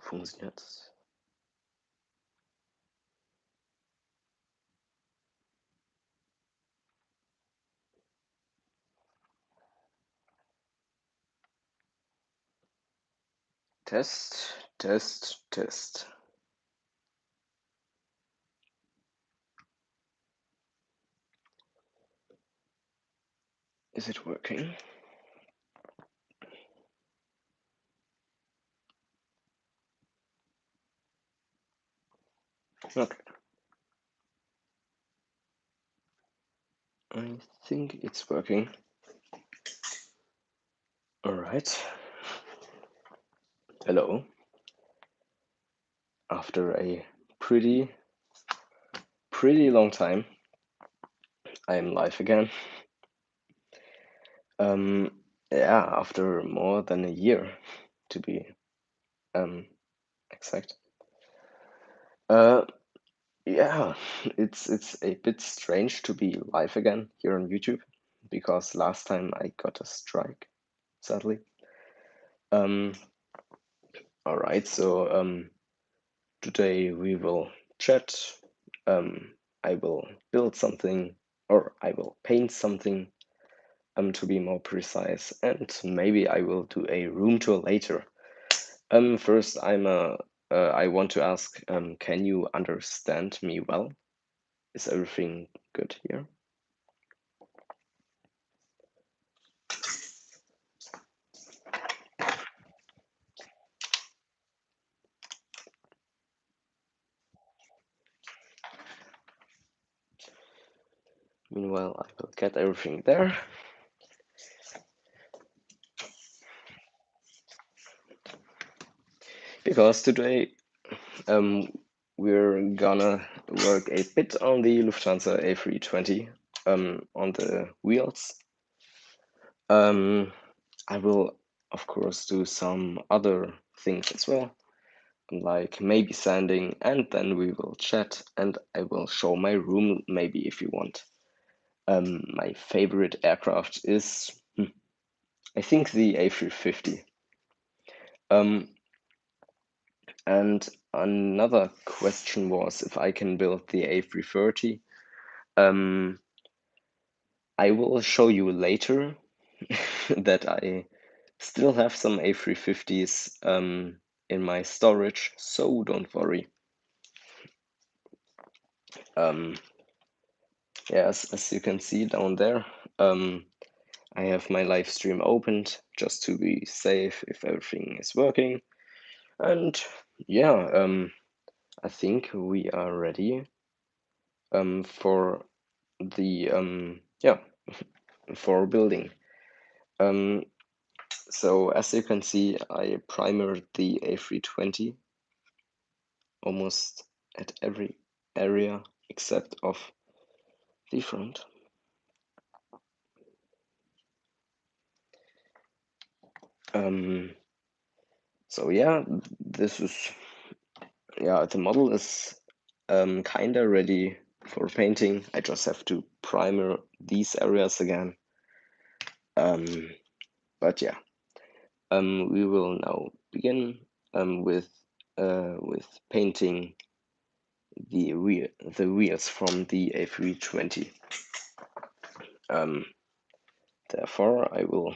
Funktioniert. Test, test, test. Is it working? Okay. I think it's working. All right. Hello. After a pretty long time, I am live again. Yeah, after more than a year, to be exact. Yeah, it's a bit strange to be live again here on YouTube because last time I got a strike, sadly. All right, so today we will chat. I will build something, or I will paint something, to be more precise, and maybe I will do a room tour later. First, I want to ask, can you understand me well? Is everything good here? Meanwhile, I will get everything there. Because today, we're gonna work a bit on the Lufthansa A320, on the wheels. I will, of course, do some other things as well, like maybe sanding, and then we will chat, and I will show my room, maybe, if you want. My favorite aircraft is, I think, the A350. And another question was if I can build the A330. I will show you later that I still have some A350s in my storage, so don't worry. Yes, as you can see down there, I have my live stream opened just to be safe if everything is working. And yeah, I think we are ready for the for building. So as you can see, I primered the A320 almost at every area except of the front. So yeah, this is, yeah, the model is kinda ready for painting. I just have to primer these areas again. But yeah, we will now begin with painting the wheels from the A320. Therefore, I will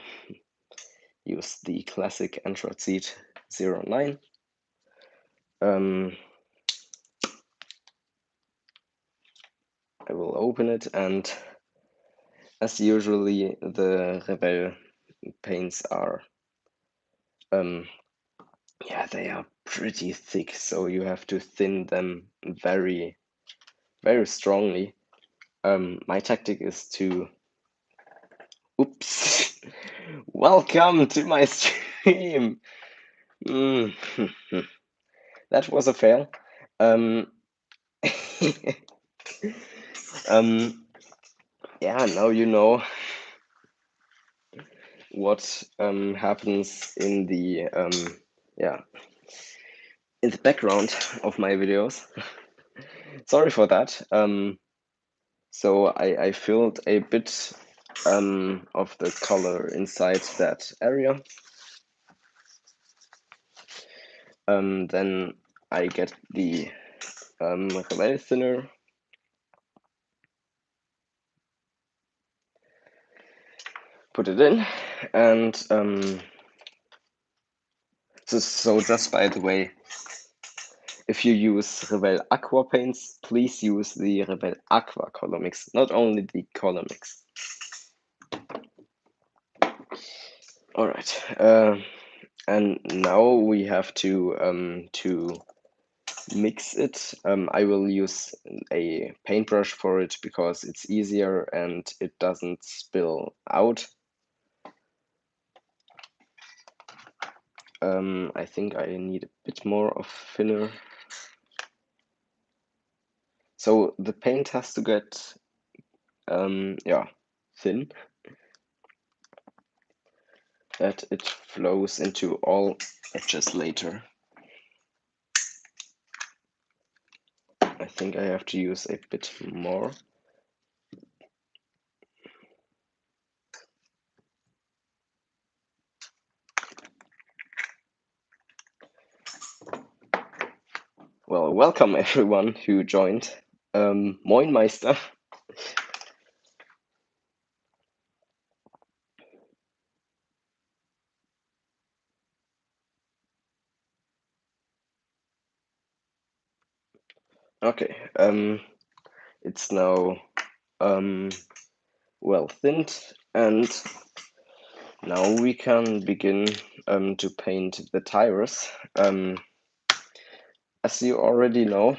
use the classic anthracite 09. I will open it, and as usually, the Rebelle paints are, yeah, they are pretty thick, so you have to thin them very, very strongly. My tactic is to, oops, welcome to my stream. That was a fail. Yeah, now you know what happens in the in the background of my videos. Sorry for that. So I filled a bit of the color inside that area. Then I get the Rebel thinner, put it in, and so just by the way, if you use Rebel Aqua paints, please use the Rebel Aqua color mix, not only the color mix. All right, and now we have to mix it. I will use a paintbrush for it because it's easier and it doesn't spill out. I think I need a bit more of thinner. So the paint has to get yeah, thin, that it flows into all edges later. I think I have to use a bit more. Well, welcome everyone who joined. Moin Meister. Okay, it's now well thinned, and now we can begin to paint the tires. As you already know,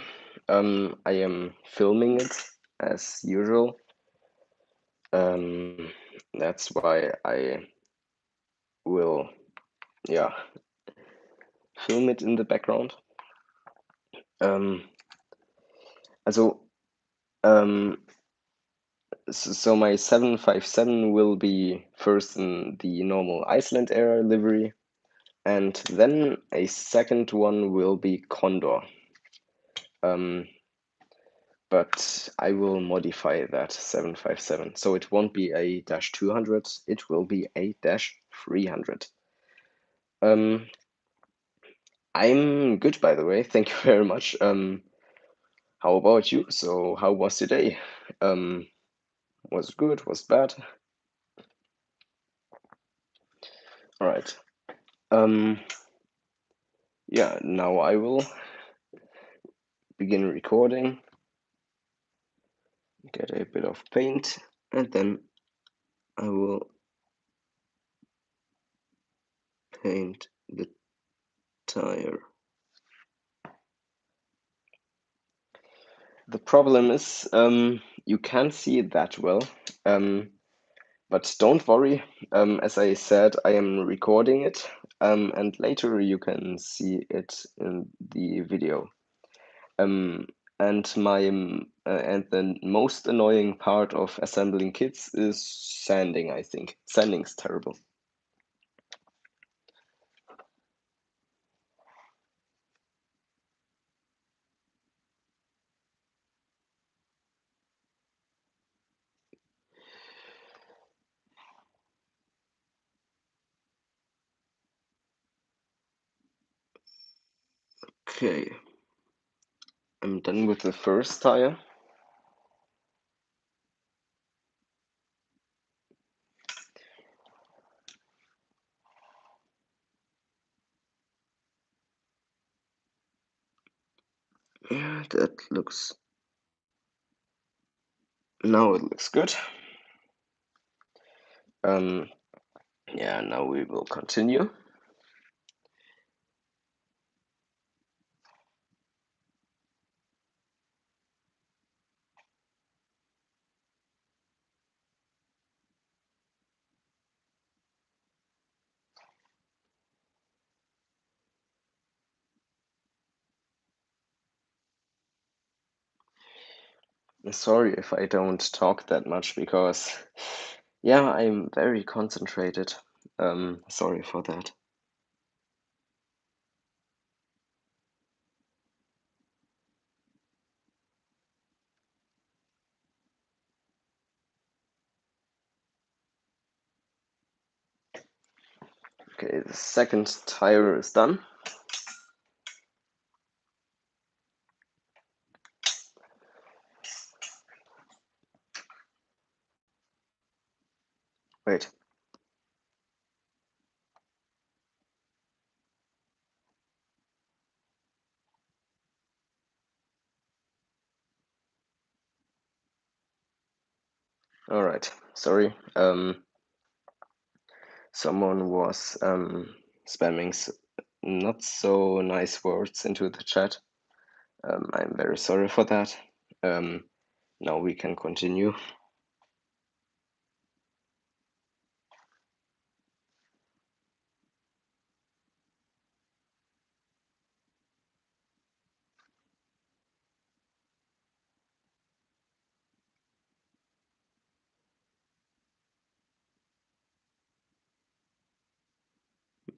I am filming it as usual. That's why I will, yeah, film it in the background. Also, so my 757 will be first in the normal Iceland era livery, and then a second one will be Condor. But I will modify that 757, so it won't be a dash 200, it will be a dash 300. I'm good, by the way. Thank you very much. How about you? So, how was your day? Was it good? Was it bad? All right. Yeah. Now I will begin recording. Get a bit of paint, and then I will paint the tire. The problem is, you can't see it that well. But don't worry, as I said, I am recording it, and later you can see it in the video. And and the most annoying part of assembling kits is sanding, I think. Sanding's terrible. Okay, I'm done with the first tire. Yeah, that looks... Now it looks good. Yeah, now we will continue. Sorry if I don't talk that much because, yeah, I'm very concentrated. Sorry for that. Okay, the second tire is done. Wait. All right. Sorry. Someone was spamming not so nice words into the chat. I'm very sorry for that. Now we can continue.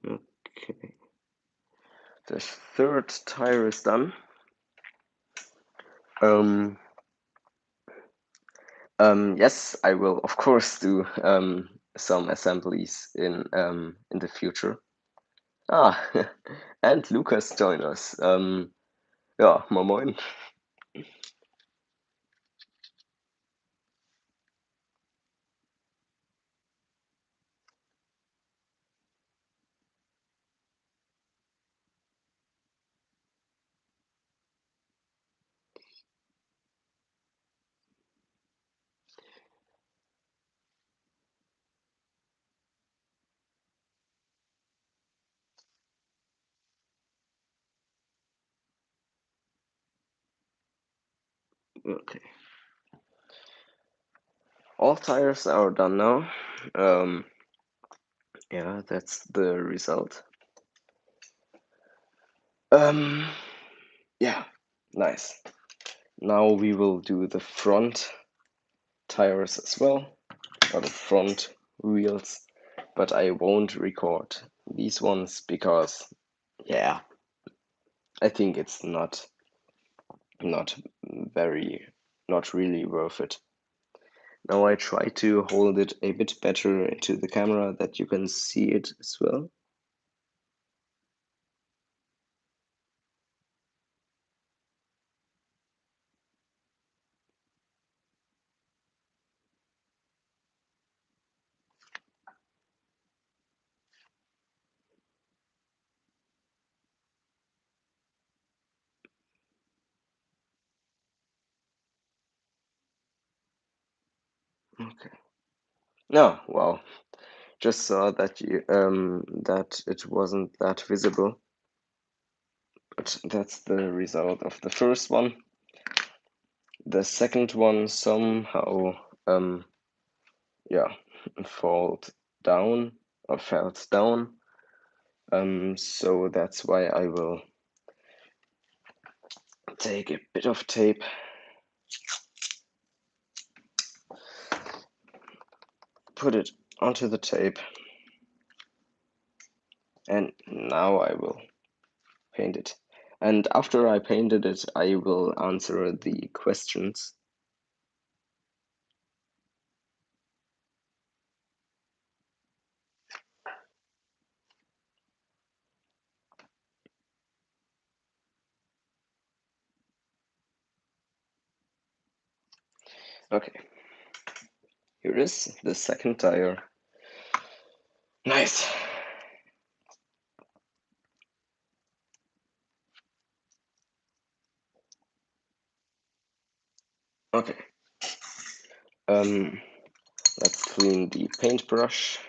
Okay. The third tire is done. Yes, I will of course do some assemblies in the future. Ah, and Lucas joined us. Ja, moin moin. Okay. All tires are done now. Yeah, that's the result. Yeah, nice. Now we will do the front tires as well, or the front wheels, but I won't record these ones because, yeah, I think it's not very, not really worth it. Now I try to hold it a bit better into the camera that you can see it as well. Okay. No, wow. Just saw that that it wasn't that visible. But that's the result of the first one. The second one somehow yeah, fell down. So that's why I will take a bit of tape, put it onto the tape, and now I will paint it. And after I painted it, I will answer the questions. Okay, here is the second tire. Nice. Okay. Let's clean the paintbrush.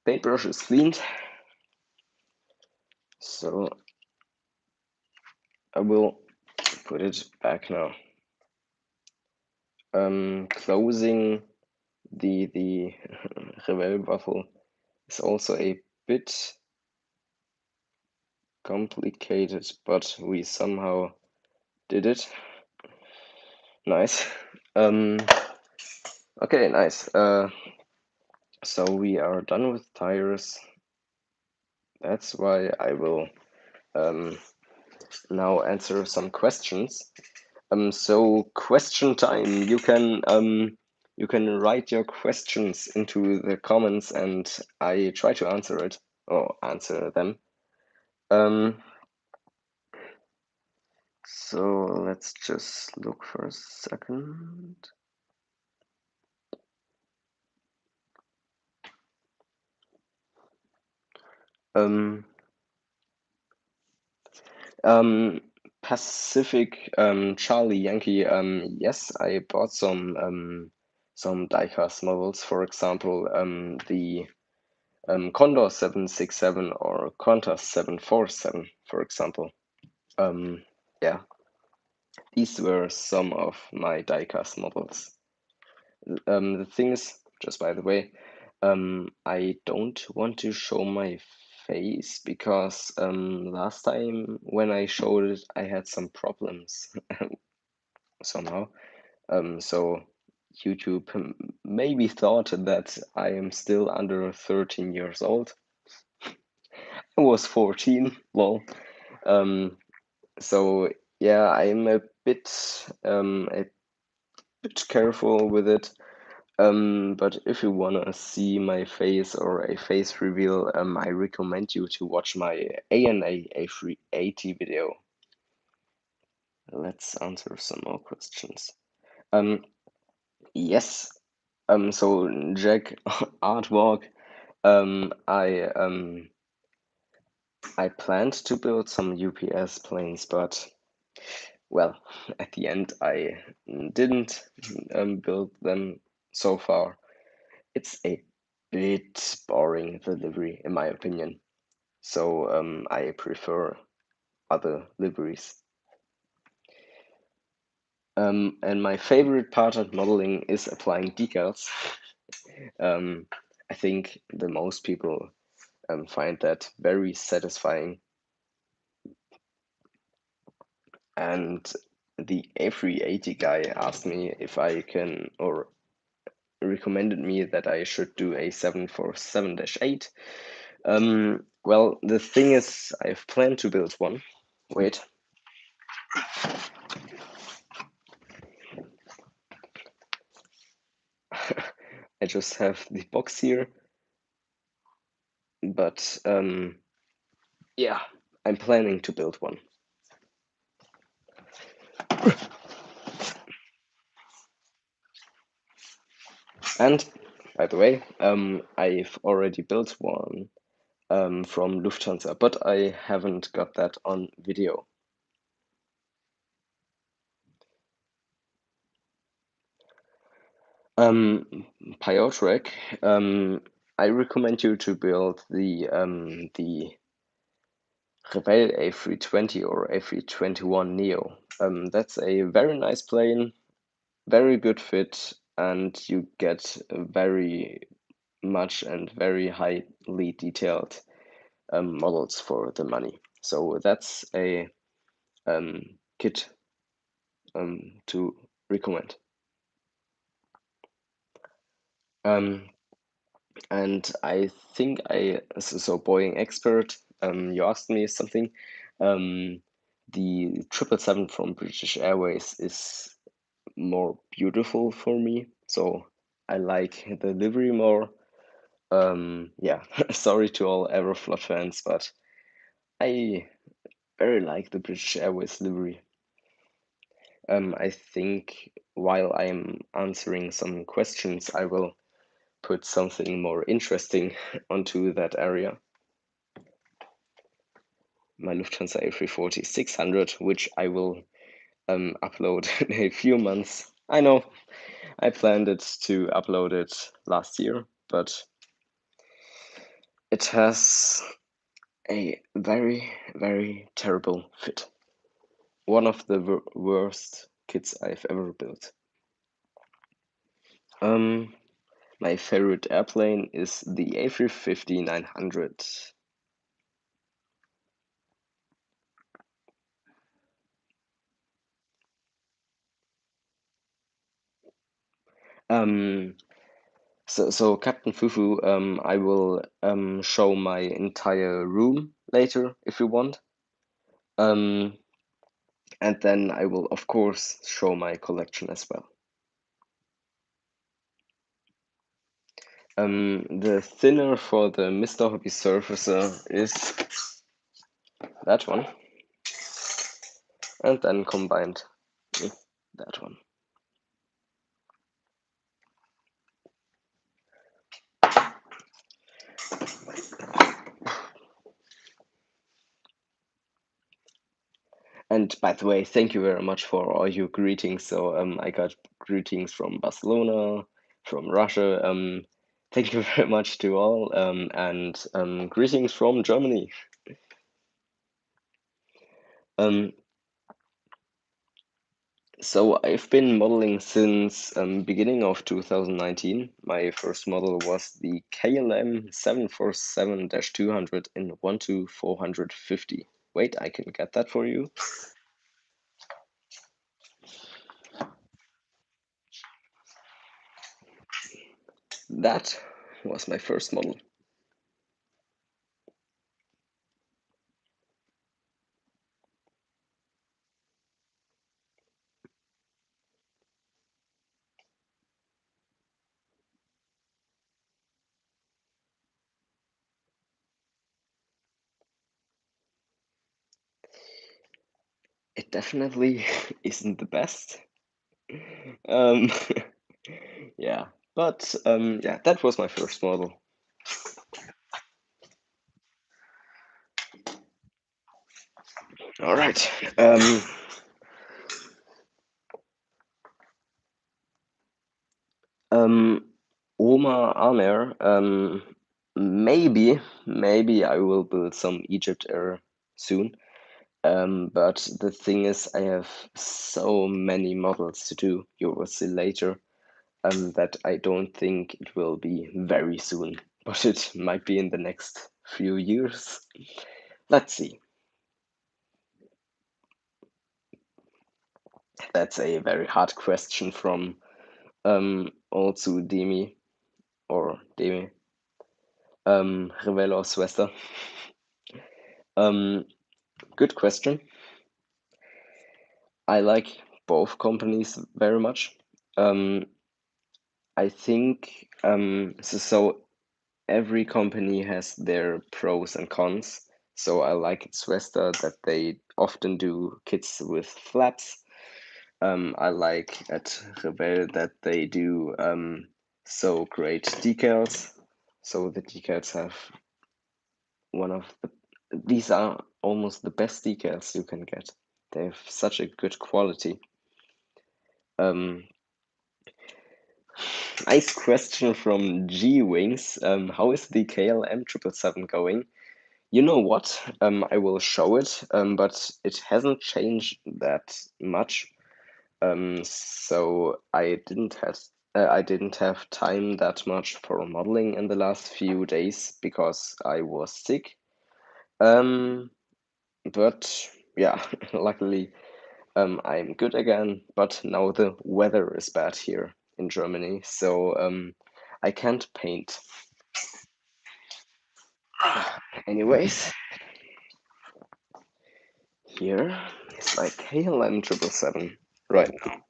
Paintbrush is cleaned. So I will put it back now. Closing the Revell waffle is also a bit complicated, but we somehow did it. Nice. Okay, nice. So we are done with tires. That's why I will now answer some questions. So question time. You can write your questions into the comments, and I try to answer it or answer them. Um, so let's just look for a second. Um, um, Pacific Charlie Yankee. Yes, I bought some diecast models. For example, the Condor 767 or Qantas 747, for example. Um, yeah, these were some of my diecast models. The thing is, just by the way, I don't want to show my face because last time when I showed it, I had some problems somehow. So YouTube maybe thought that I am still under 13 years old. I was 14, lol. Um, so yeah, I'm a bit careful with it. But if you wanna see my face or a face reveal, I recommend you to watch my ANA A380 video. Let's answer some more questions. Um, yes. So Jack Artwork. I planned to build some UPS planes, but well, at the end I didn't build them so far. It's a bit boring delivery, in my opinion. So I prefer other liveries. And my favorite part of modeling is applying decals. um, I think the most people find that very satisfying. And the A380 guy asked me if I can, or recommended me that I should do a 747-8. Well, the thing is, I've planned to build one. Wait. I just have the box here, but yeah, I'm planning to build one. And by the way, I've already built one from Lufthansa, but I haven't got that on video. Pyotrek, I recommend you to build the Rebelle A320 or A321 Neo. That's a very nice plane, very good fit, and you get very much and very highly detailed models for the money. So that's a kit to recommend. Um, and I think so Boeing expert, you asked me something. The 777 from British Airways is more beautiful for me, so I like the livery more. Yeah, sorry to all Aeroflot fans, but I very like the British Airways livery. I think while I'm answering some questions, I will put something more interesting onto that area. My Lufthansa A340-600, which I will upload in a few months. I know I planned it to upload it last year, but it has a very, very terrible fit. One of the worst kits I've ever built. Um, my favorite airplane is the A350-900. Um, so Captain Fufu, I will show my entire room later if you want. Um, and then I will of course show my collection as well. The thinner for the Mr. Hobby Surfacer is that one, and then combined with that one. And by the way, thank you very much for all your greetings. So I got greetings from Barcelona, from Russia. Thank you very much to all, and greetings from Germany. Um, so I've been modeling since beginning of 2019. My first model was the KLM 747-200 in 1:450. Wait, I can get that for you. That was my first model. It definitely isn't the best. Um, yeah, but yeah, that was my first model. All right. Um, Oma Amer. Maybe I will build some Egypt Air soon. But the thing is, I have so many models to do. You will see later. That I don't think it will be very soon, but it might be in the next few years. Let's see. That's a very hard question from also Demi or Demi, Revelo Swester. Um, Good question. I like both companies very much. Um, I think so every company has their pros and cons. So I like at Swester that they often do kits with flaps. I like at Rebel that they do so great decals. So the decals have one of the these are almost the best decals you can get. They have such a good quality. Um, Nice question from G Wings. How is the KLM 777 going? You know what? I will show it, but it hasn't changed that much. So I didn't have time that much for modeling in the last few days because I was sick. Um, but yeah, luckily I'm good again. But now the weather is bad here in Germany, so I can't paint. Anyways, here is my KLM 777 right now.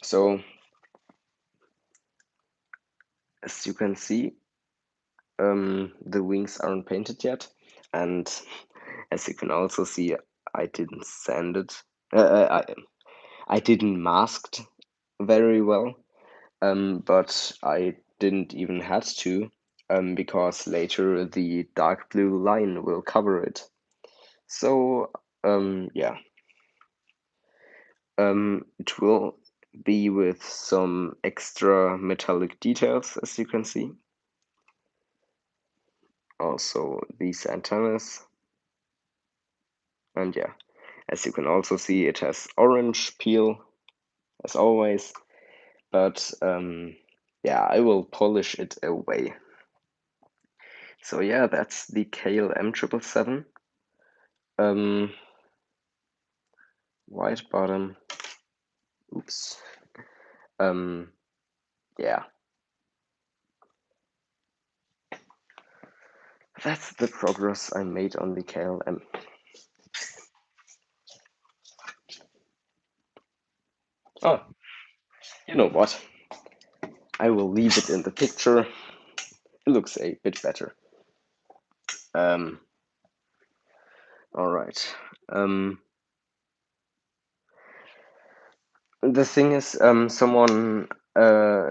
So as you can see, the wings aren't painted yet, and as you can also see, I didn't sand it. I didn't masked very well, but I didn't even had to, because later the dark blue line will cover it. So yeah, it will be with some extra metallic details, as you can see. Also these antennas, and yeah, as you can also see, it has orange peel as always, but yeah, I will polish it away. So yeah, that's the KLM 777. Um, White bottom. Oops. Um, yeah, that's the progress I made on the KLM. Oh, You know what? I will leave it in the picture. It looks a bit better. Um, all right. The thing is,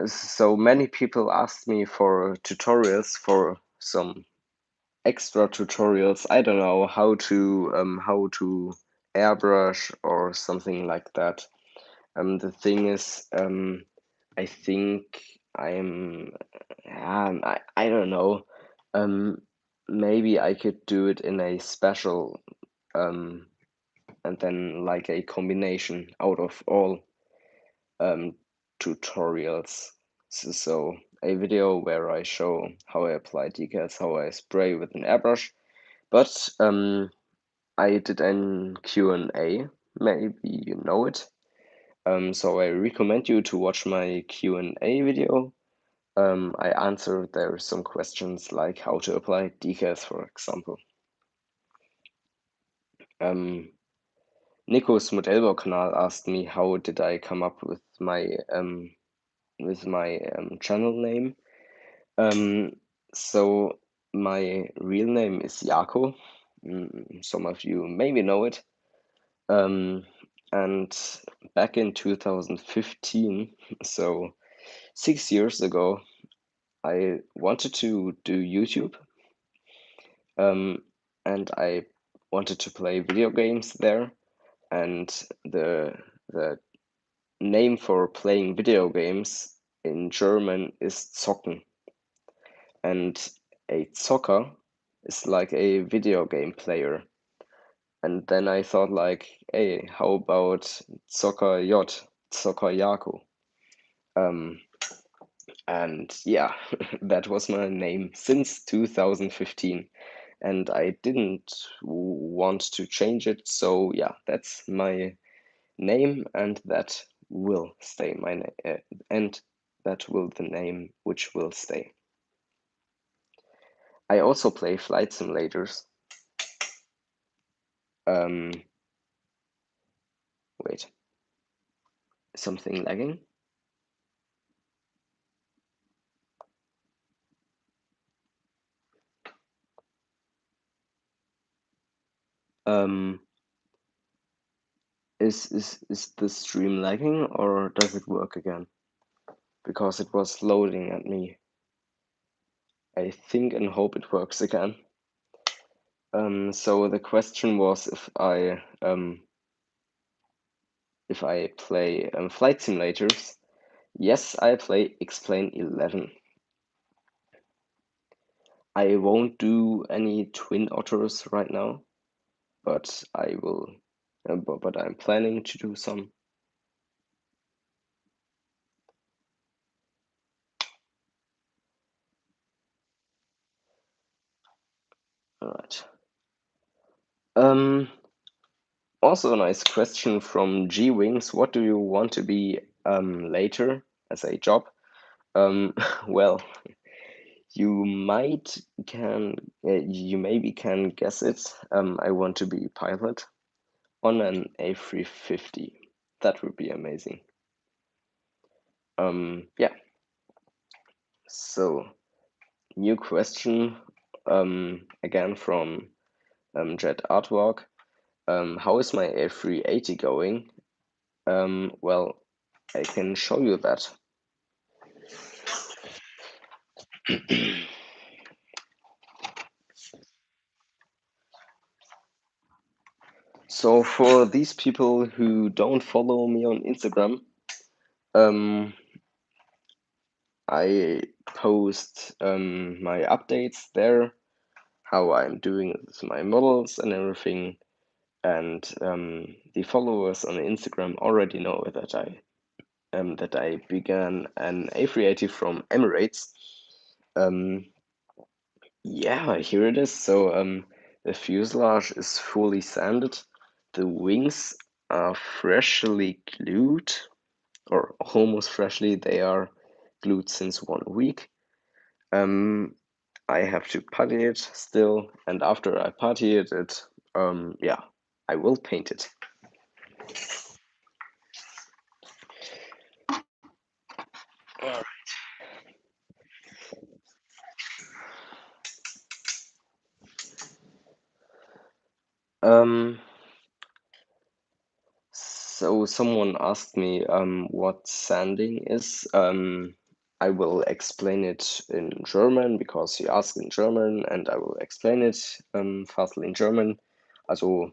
so many people asked me for tutorials for some extra tutorials. I don't know how to airbrush or something like that. The thing is, I think I don't know. Um, Maybe I could do it in a special, um, and then like a combination out of all um, tutorials. So a video where I show how I apply decals, how I spray with an airbrush. But I did an Q&A. Maybe you know it. So I recommend you to watch my Q&A video. I answered there some questions like how to apply decals, for example. Nico's Modellbau-Kanal asked me how did I come up with my channel name. So my real name is Jako. Some of you maybe know it. And back in 2015, so 6 years ago, I wanted to do YouTube, and I wanted to play video games there. And the name for playing video games in German is Zocken, and a zocker is like a video game player. And then I thought like, hey, how about Zocker J, Zocker Jako? Um, and yeah, that was my name since 2015, and I didn't want to change it. So yeah, that's my name, and that will stay my name, and that will the name which will stay. I also play flight simulators. Um, Wait, something lagging? Um, is the stream lagging or does it work again? Because it was loading at me. I think and hope it works again. So the question was if I play flight simulators. Yes, I play Explain 11. I won't do any Twin Otters right now, but I will. But I'm planning to do some. All right. Also a nice question from G Wings. What do you want to be later as a job? Well, you might can you maybe can guess it. I want to be pilot on an A350. That would be amazing. Yeah. So new question again from Jet Artwork. How is my A380 going? Well, I can show you that. So for these people who don't follow me on Instagram, I post my updates there, how I'm doing with my models and everything. And the followers on Instagram already know that I began an A380 from Emirates. Yeah, here it is. So the fuselage is fully sanded. The wings are freshly glued, or almost freshly. They are glued since 1 week. I have to putty it still, and after I putty it, yeah, I will paint it. Alright. Um, so someone asked me what sanding is. I will explain it in German because he asked in German, and I will explain it fastly in German. Also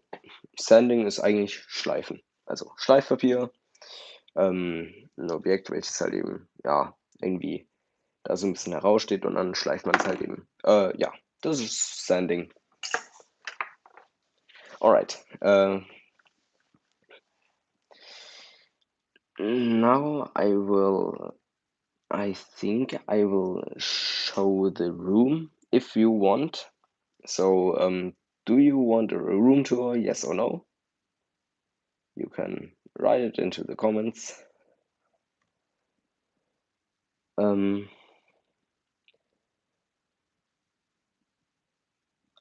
Sanding ist eigentlich Schleifen. Also Schleifpapier, ein Objekt, welches halt eben, ja, irgendwie da so ein bisschen heraussteht und dann schleift man es halt eben. Ja, das ist Sanding. Alright. Now I think I will show the room if you want. So, do you want a room tour? Yes or no? You can write it into the comments.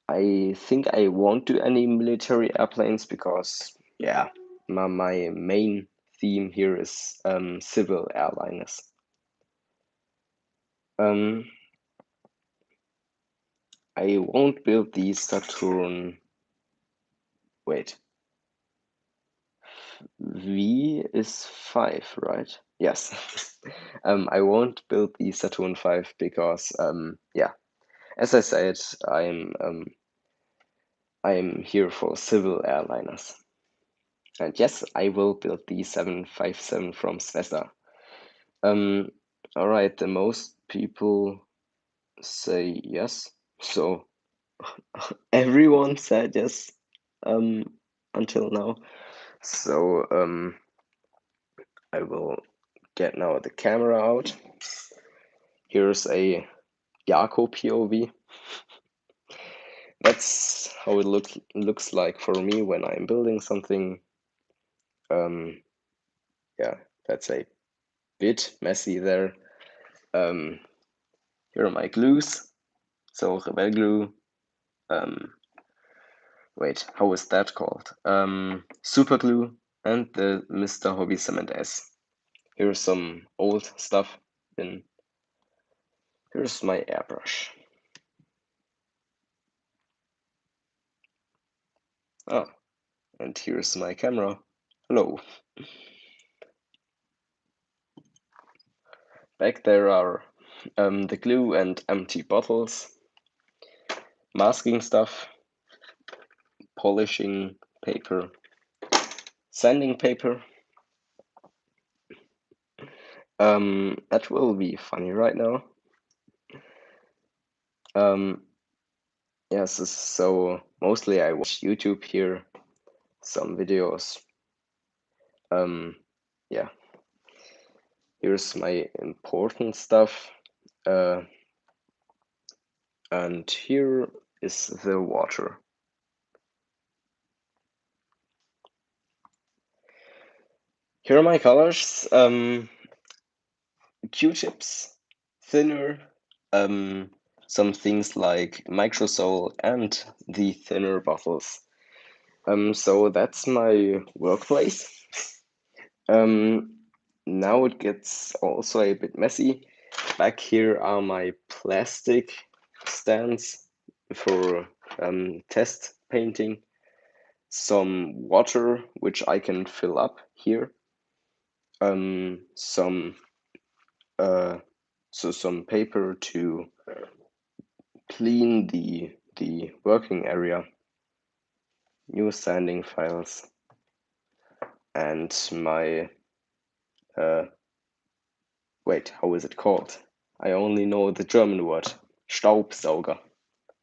I think I won't do any military airplanes because, yeah, my main theme here is civil airliners. I won't build the Saturn. Wait. V is 5, right? Yes. I won't build the Saturn 5 because, yeah, as I said, I'm here for civil airliners. And yes, I will build the 757 from Svesta. All right, the most people say yes, so everyone said yes, until now. So, I will get now the camera out. Here's a Yako POV. That's how it looks like for me when I'm building something. Yeah, that's a bit messy there. Here are my glues. So Rebel glue. Wait, how is that called? Super glue and the Mr. Hobby Cement S. Here's some old stuff. Here's my airbrush. Oh, and here's my camera. Hello. Back there are the glue and empty bottles, masking stuff, polishing paper, sanding paper. That will be funny right now. Yes, so mostly I watch YouTube here, some videos. Yeah. Here's my important stuff. And here is the water. Here are my colors. Q-tips, thinner, some things like microsol and the thinner bottles. So that's my workplace. Now it gets also a bit messy. Back here are my plastic stands for test painting. Some water, which I can fill up here. Some some paper to clean the working area. New sanding files. And my wait, how is it called? I only know the German word. Staubsauger.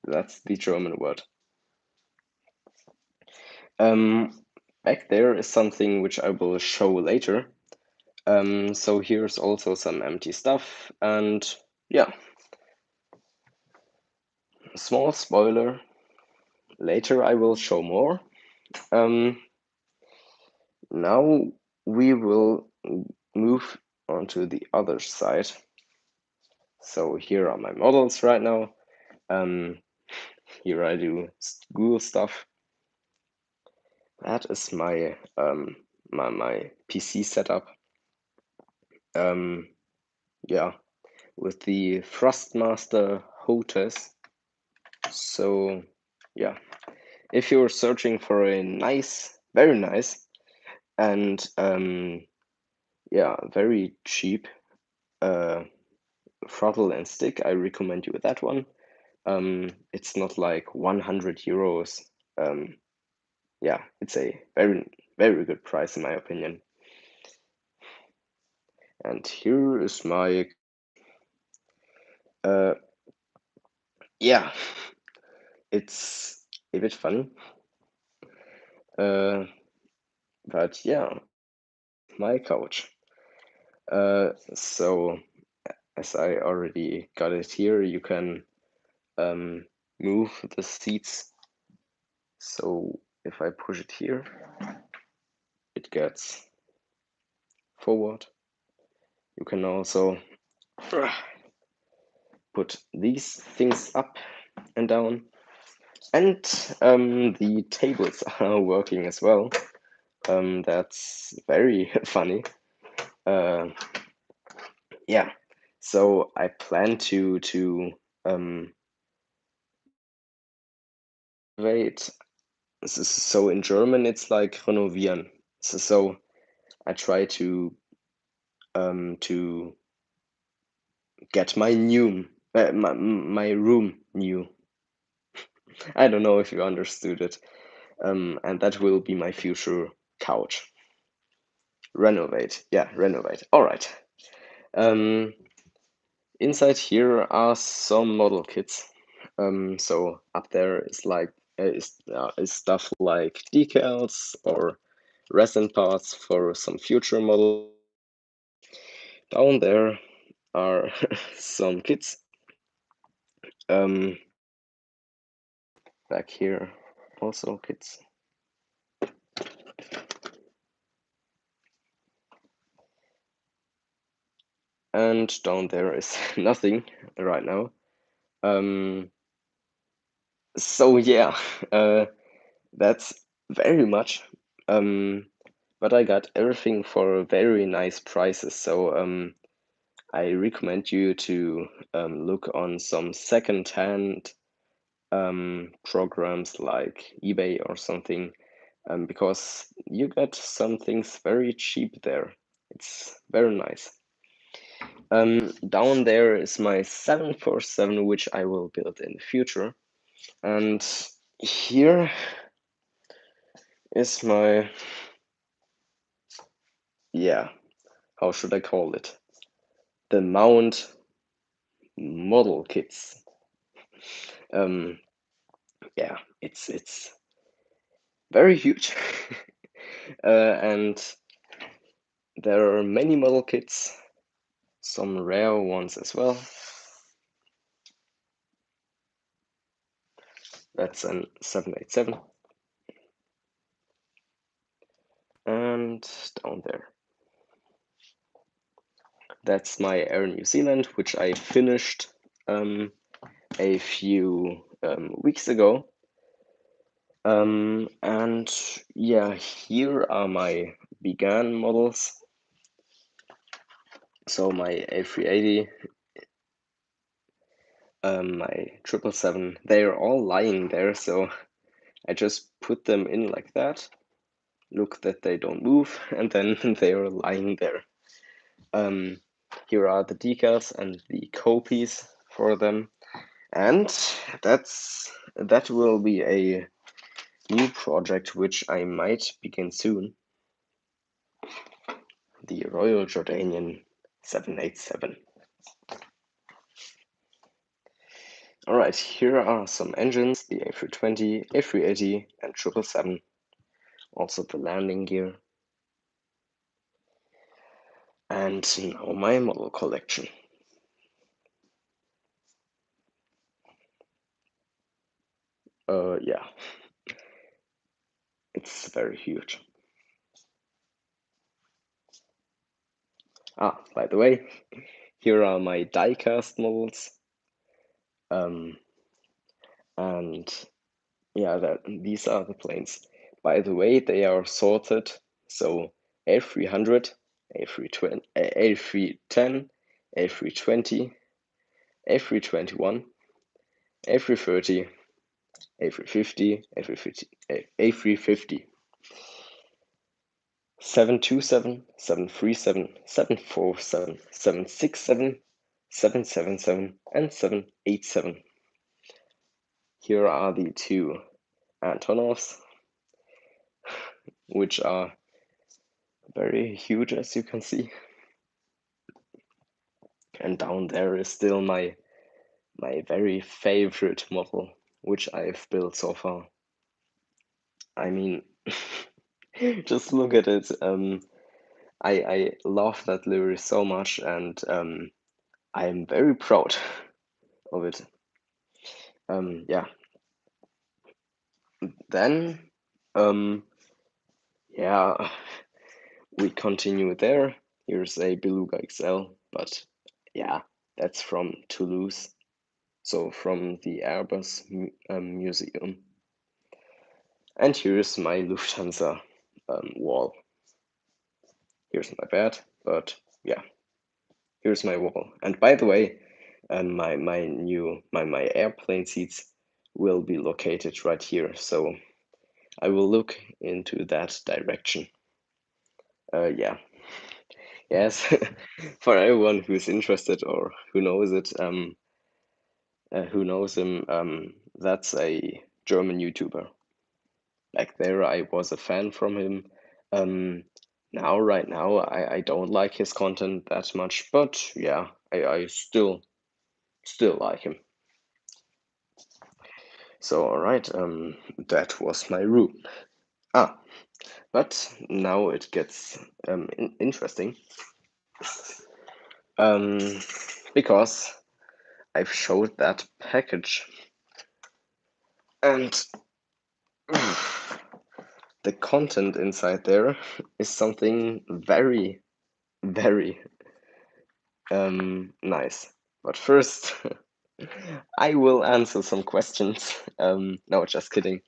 That's the German word. Back there is something which I will show later. So here's also some empty stuff, and yeah. Small spoiler. Later I will show more. Now we will move on to the other side. So here are my models right now. Here I do Google stuff. That is my my PC setup. yeah, with the Thrustmaster HOTAS. So yeah, if you're searching for a nice, very nice, and yeah, very cheap throttle and stick, I recommend you that one. It's not like 100 euros. Yeah, it's a very, very good price in my opinion. And here is my yeah, it's a bit funny. But yeah, my couch. So as I already got it here, you can move the seats. So if I push it here, it gets forward. You can also put these things up and down. And the tables are working as well. That's very funny. Uh, yeah, so I plan to wait. So in German, it's like renovieren. So I try to get my room new. I don't know if you understood it. And that will be my future couch. Renovate, yeah, renovate. All right. Um, Inside here are some model kits. So up there is like is stuff like decals or resin parts for some future model. Down there are some kits. Um, Back here also kits. And down there is nothing right now. So yeah, that's very much. But I got everything for very nice prices. So I recommend you to look on some second-hand programs like eBay or something, because you get some things very cheap there. It's very nice. Down there is my 747, which I will build in the future. And here is my, yeah, how should I call it? The mount model kits. Um, yeah, it's very huge. And there are many model kits, some rare ones as well. That's an 787. And down there. That's my Air New Zealand, which I finished a few weeks ago. And yeah, here are my began models. So my A380, my 777, they're all lying there, so I just put them in like that, look that they don't move, and then they're lying there. Here are the decals and the copies for them, and that will be a new project which I might begin soon. The Royal Jordanian 787. Alright, here are some engines, the A320, A380 and 777. Also the landing gear. And now my model collection. Yeah. It's very huge. Ah, by the way, here are my die-cast models. And yeah, these are the planes. By the way, they are sorted. So A300, A320, A310, A320, A321, A330, A350, A350, 727, 737, 747, 767, 777, and 787. Here are the two Antonovs, which are very huge, as you can see. And down there is still my very favorite model, which I've built so far. I mean, just look at it. I love that livery so much, and I'm very proud of it. Yeah. Then, yeah, we continue there. Here's a Beluga XL, but yeah, that's from Toulouse, so from the Airbus Museum. And here's my Lufthansa wall. Here's my bed, but yeah, here's my wall. And by the way, my airplane seats will be located right here, so I will look into that direction. Yeah. Yes, for everyone who's interested or who knows it, who knows him, that's a German YouTuber. Back there, I was a fan from him. Right now, I don't like his content that much, but yeah, I still like him. So, all right, that was my room. But now it gets interesting, because I've showed that package, and the content inside there is something very, very nice. But first, I will answer some questions. No, just kidding.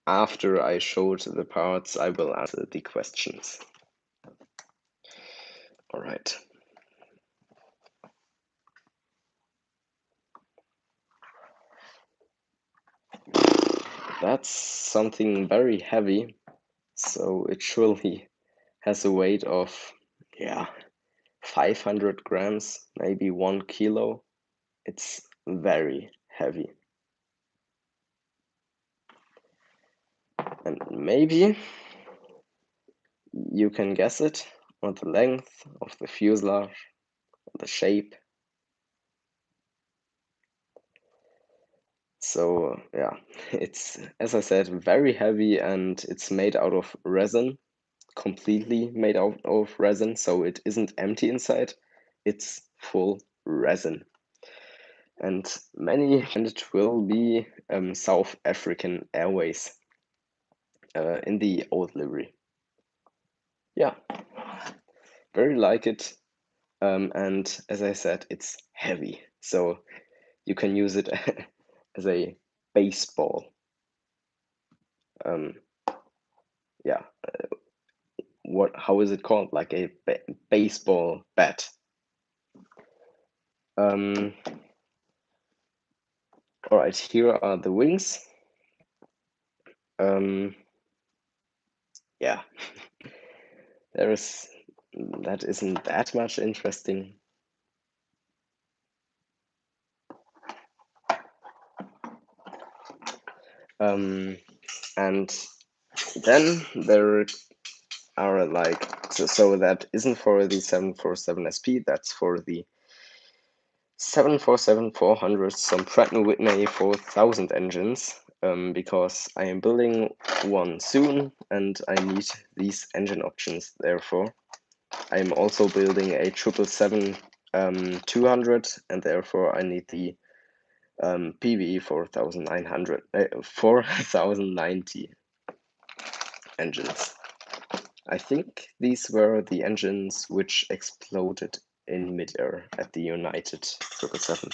After I showed the parts, I will answer the questions. All right. That's something very heavy, so it surely has a weight of, yeah, 500 grams, maybe 1 kilo. It's very heavy. And maybe you can guess it on the length of the fuselage, the shape. So yeah, it's, as I said, very heavy, and it's made out of resin, completely made out of resin, so it isn't empty inside, it's full resin. And it will be South African Airways in the old livery. Yeah, very like it. And as I said, it's heavy, so you can use it as a baseball. Yeah, how is it called? Like a baseball bat. All right, here are the wings. Yeah, that isn't that much interesting. And then there are like, so that isn't for the 747 SP, that's for the 747-400, some Pratt & Whitney 4000 engines, because I am building one soon and I need these engine options. Therefore, I am also building a 777-200, and therefore I need the PV 4090 engines. I think these were the engines which exploded in midair at the United 777.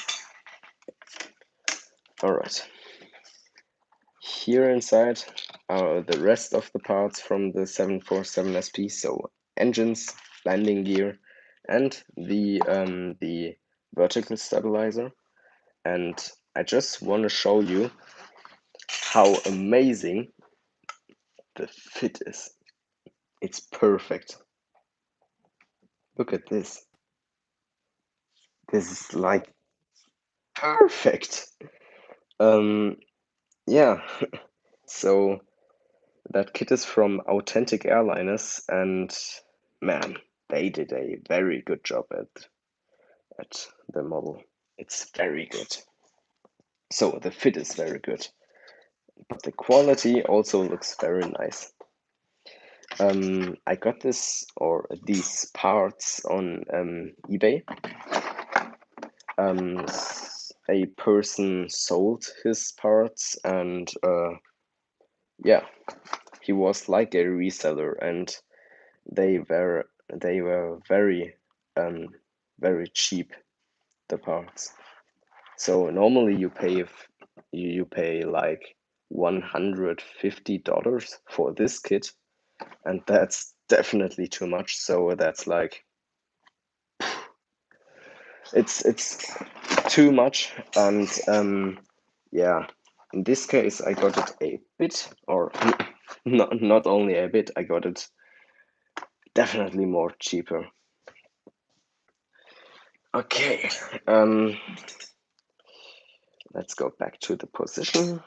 Alright. Here inside are the rest of the parts from the 747 SP, so engines, landing gear, and the vertical stabilizer. And I just want to show you how amazing the fit is. It's perfect. Look at this. This is like perfect. Um, yeah. So that kit is from Authentic Airliners, and man, they did a very good job at the model. It's very good. So the fit is very good, but the quality also looks very nice. I got these parts on eBay. A person sold his parts, and yeah, he was like a reseller, and they were um, very cheap, the parts. So normally you pay like $150 for this kit, and that's definitely too much. So that's like it's too much, and yeah, in this case I got it a bit, or not only a bit, I got it definitely more cheaper. Okay, let's go back to the position,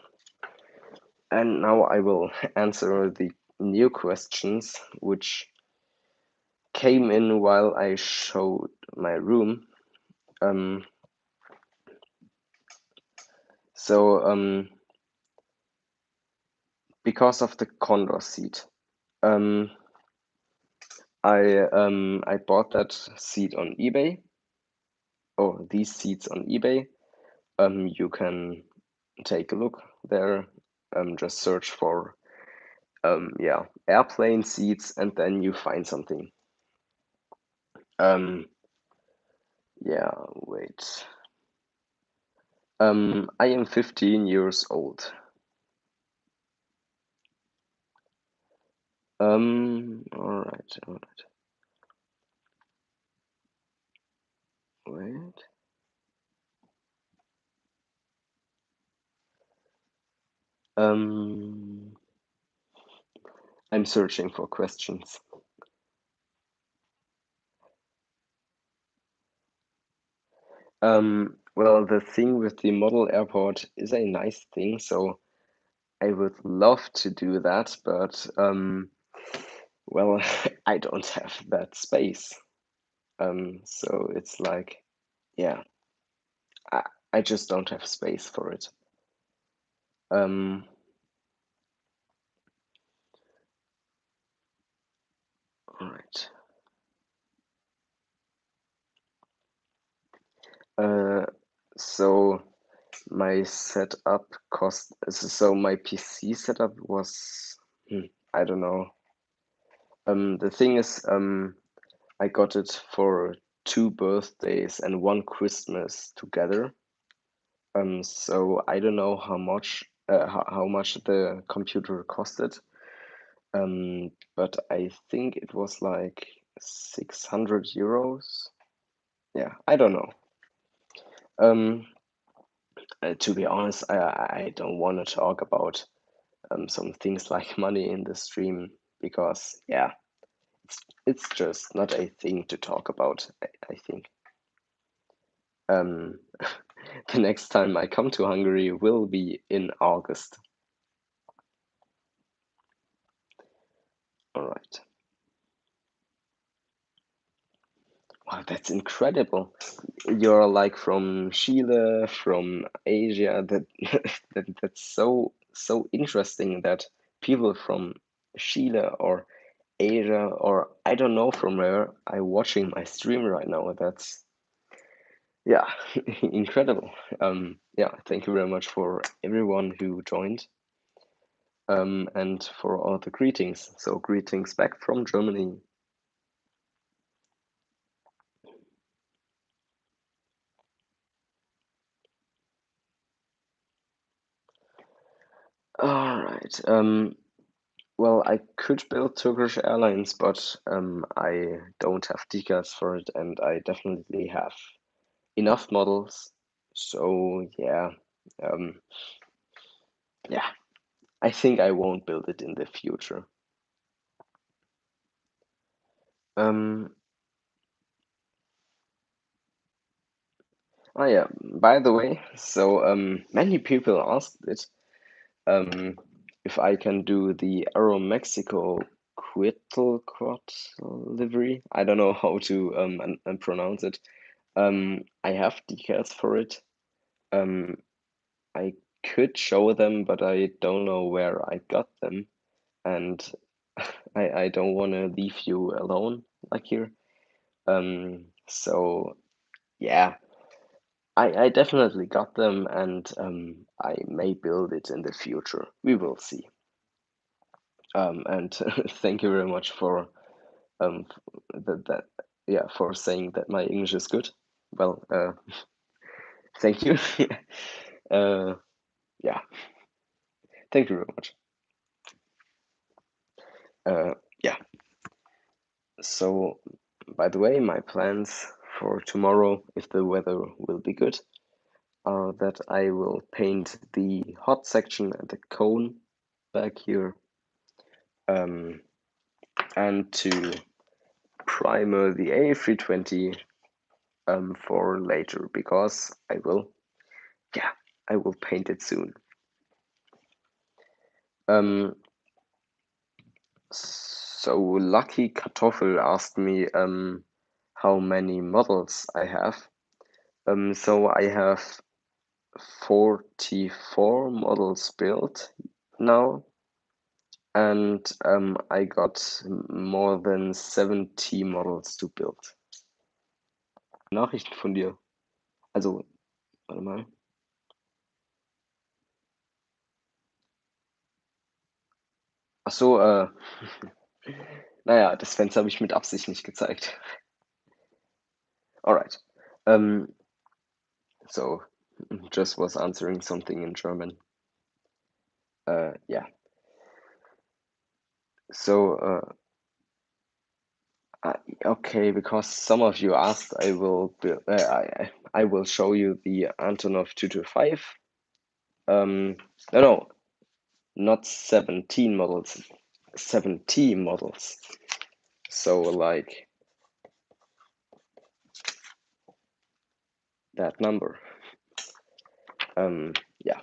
and now I will answer the new questions which came in while I showed my room. Um, so because of the condor seat, um, I bought that seat on eBay, or these seats on eBay. You can take a look there. Just search for yeah, airplane seats, and then you find something. Yeah, wait. I am 15 years old. All right. Wait. Um, I'm searching for questions. Well, the thing with the model airport is a nice thing, so I would love to do that, but well, I don't have that space. So it's like, yeah, I, I just don't have space for it. Um, all right. Uh, so my setup cost, so my PC setup was, I don't know. The thing is, I got it for 2 birthdays and 1 Christmas together. So I don't know how much the computer costed. But I think it was like 600 euros. Yeah, I don't know. Um, to be honest, I don't want to talk about some things like money in the stream, because yeah, it's just not a thing to talk about, I think. Um, the next time I come to Hungary will be in August. All right. Wow, that's incredible. You're like from Chile, from Asia. That's so interesting that people from Chile or Asia, or I don't know from where, are watching my stream right now. That's, yeah, incredible. Yeah, thank you very much for everyone who joined, and for all the greetings. So greetings back from Germany. All right. Well, I could build Turkish Airlines, but I don't have decals for it, and I definitely have enough models. So um, yeah, I think I won't build it in the future. Um, oh yeah, by the way, so many people asked it um, if I can do the Aero Mexico quad livery. I don't know how to and pronounce it. I have decals for it. Um, I could show them, but I don't know where I got them, and I don't want to leave you alone like here. So yeah, I definitely got them, and I may build it in the future. We will see. And thank you very much for that yeah, for saying that my English is good. Well, thank you. uh, yeah, thank you very much. Yeah. So, by the way, my plans for tomorrow, if the weather will be good, are that I will paint the hot section and the cone back here, um, and to primer the A320 for later because yeah, I will paint it soon. Um, so Lucky Kartoffel asked me how many models I have. So I have 44 models built now, and I got more than 70 models to build. Nachrichten von dir. Also, warte mal. Ach so, naja, das Fenster habe ich mit Absicht nicht gezeigt. Alright. So, just was answering something in German. Yeah. So, okay, because some of you asked, I will I will show you the Antonov 225. No, not 17 models, 70 models. So like that number. Yeah.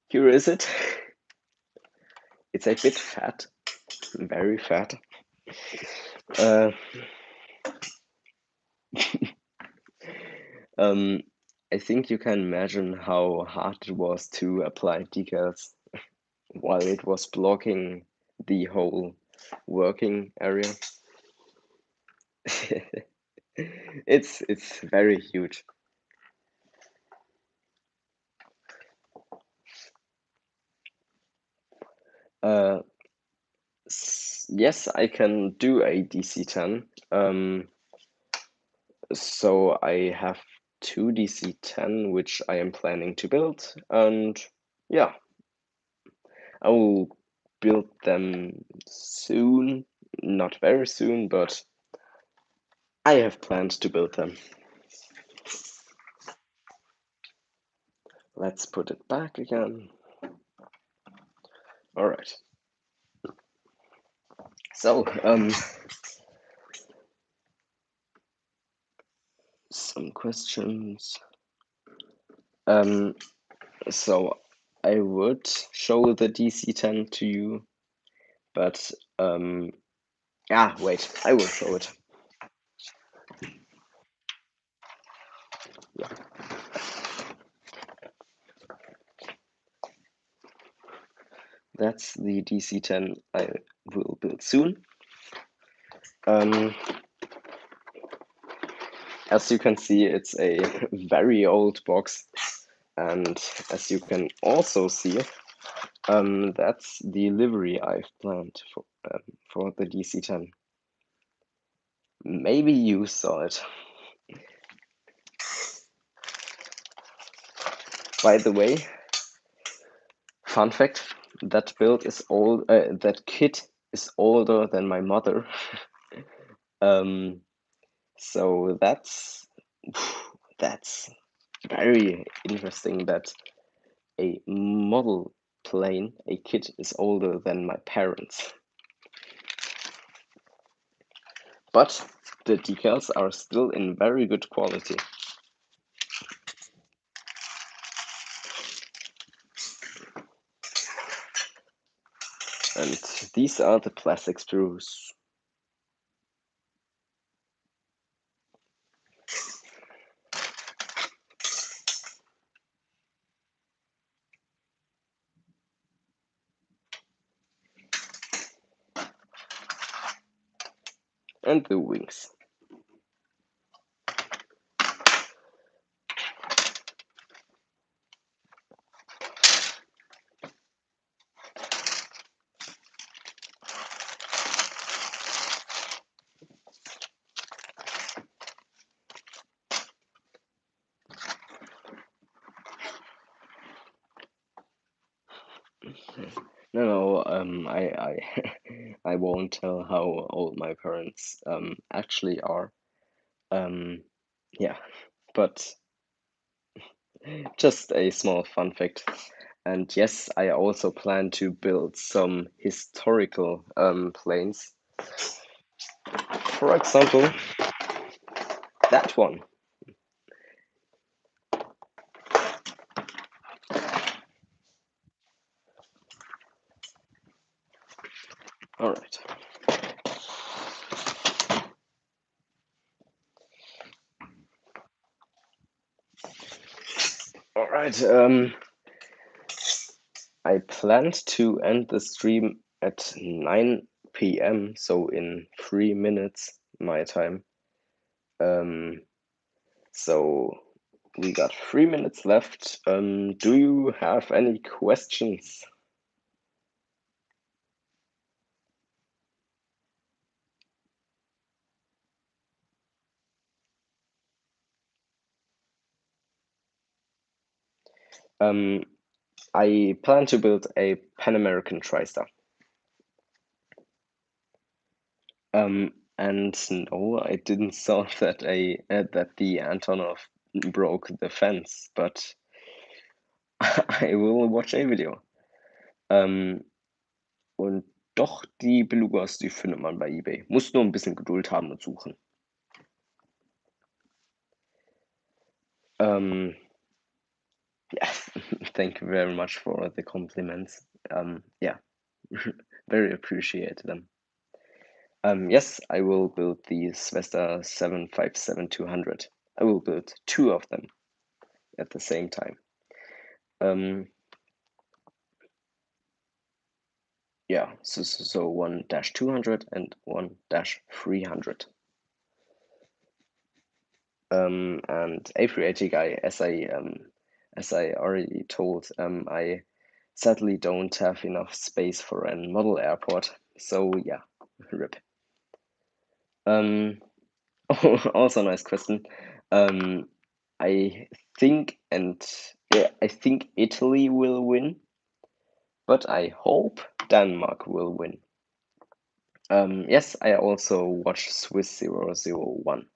Here is it. It's a bit fat, very fat. Uh, I think you can imagine how hard it was to apply decals while it was blocking the whole working area. It's very huge. Uh, yes, I can do a DC-10. So I have two DC-10 which I am planning to build, and yeah, I will build them soon. Not very soon, but I have plans to build them. Let's put it back again. All right. So, some questions. So I would show the DC-10 to you, but yeah, wait, I will show it. Yeah. That's the DC-10 I will build soon. As you can see, it's a very old box, and as you can also see, that's the livery I've planned for the DC-10. Maybe you saw it. By the way, fun fact: that build is old. That kit is older than my mother. So that's very interesting that a model plane, a kit, is older than my parents. But the decals are still in very good quality. And these are the plastic screws. And the wings. No, I I won't tell how old my parents actually are. Yeah, but just a small fun fact. And yes, I also plan to build some historical planes. For example, that one. All right. All right. I planned to end the stream at 9 p.m., so in 3 minutes my time. So we got 3 minutes left. Do you have any questions? Um, I plan to build a Pan American TriStar. And no, I didn't saw that that the Antonov broke the fence, but I will watch a video. Und doch, die Belugas, die findet man bei eBay. Muss nur ein bisschen Geduld haben und suchen. Yeah, thank you very much for the compliments. Yeah, very appreciate them. Yes, I will build the Svesta 757-200. I will build two of them at the same time. Yeah, so one dash 200 and one dash 300. And A380 guy, as I already told, I sadly don't have enough space for a model airport. So yeah, rip. Also nice question. I think I think Italy will win, but I hope Denmark will win. Yes, I also watch Swiss 001.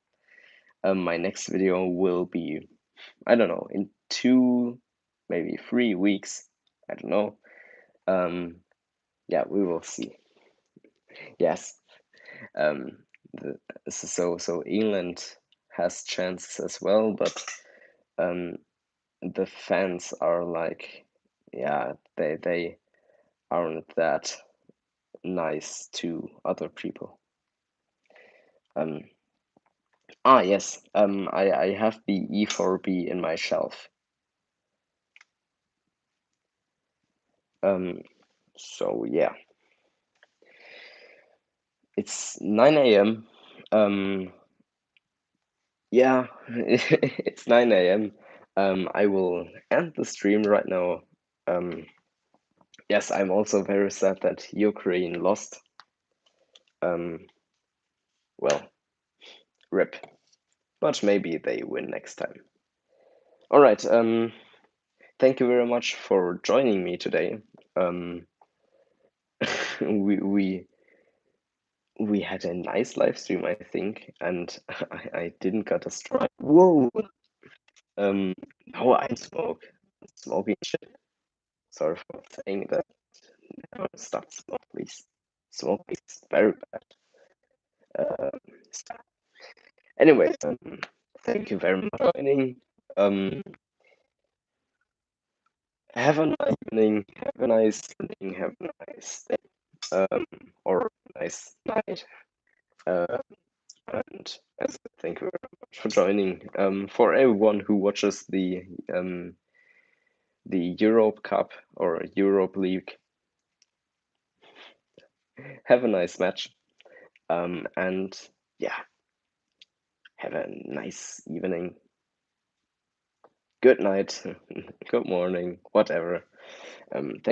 My next video will be, I don't know, in 2, maybe 3 weeks. I don't know. Yeah, we will see. Yes. Um, so England has chances as well, but the fans are like, yeah, they aren't that nice to other people. Yes. I have the E4B in my shelf. So yeah. It's 9 a.m. Yeah, it's 9 a.m. I will end the stream right now. Yes, I'm also very sad that Ukraine lost. Well, rip. But maybe they win next time. All right. thank you very much for joining me today. Um, we we we had a nice live stream, I think, and I didn't get a strike. Whoa! Um, no, I smoke. Smoking shit. Sorry for saying that. Never stop smoke, please. Smoking is very bad. Stuff. Anyway, thank you very much for joining. Um, have a nice evening. Have a nice evening. Have a nice day. Or nice night. Uh, and thank you very much for joining. For everyone who watches the Europe Cup or Europe League, have a nice match. And yeah, have a nice evening. Good night. Good morning. Whatever. Thank